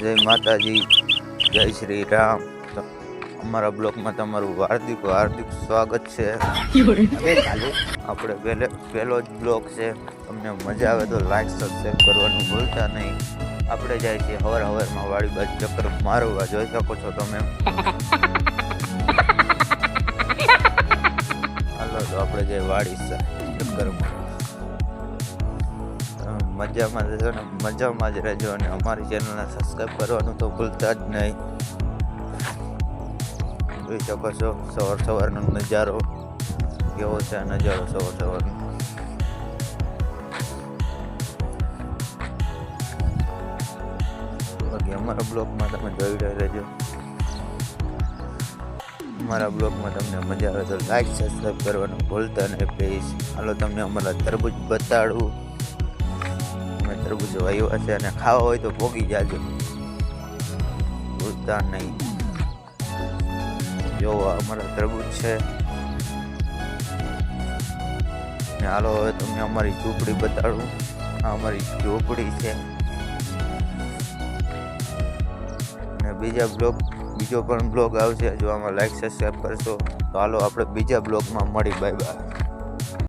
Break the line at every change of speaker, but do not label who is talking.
જય માતાજી, જય શ્રી રામ. અમારા બ્લોગમાં તમારું હાર્દિક સ્વાગત છે. આપણે પહેલો જ બ્લોગ છે. તમને મજા આવે તો લાઈક સબસ્ક્રાઈબ કરવાનું ભૂલતા નહીં. આપણે જાય છીએ હવારમાં વાડી બાજુ ચક્કર મારવા, જોઈ શકો છો તમે. હાલો તો આપણે જઈએ વાડી ચક્કર મારવા. મજામાં રહેજો ને મજામાં જ રહેજો, અને અમારી ચેનલને સબસ્ક્રાઈબ કરવાનું તો ભૂલતા જ નહીં. જોઈ શકો છો સવારનો નજારો કેવો છે. નજારો સવારનો બાકી અમારા બ્લોગમાં તમે જોઈ રહેજો. અમારા બ્લોગમાં તમને મજા આવે તો લાઈક સબસ્ક્રાઈબ કરવાનું ભૂલતા નહીં પ્લીઝ. હાલો તમને અમારા તરબૂચ બતાડું. અમે તરબૂચ વાવ્યા છે, અને ખાવા હોય તો ભોગી જાજો, ભૂલતા નહીં. જો અમારા તરબૂચ છે. ને હાલો હવે તમને અમારી ઝૂંપડી બતાડું. આ અમારી ઝૂંપડી છે. ને બીજો પણ બ્લોગ આવશે. જો આમાં લાઈક સબસ્ક્રાઈબ કરશો તો હાલો આપણે બીજા બ્લોગમાં મળી. Bye bye.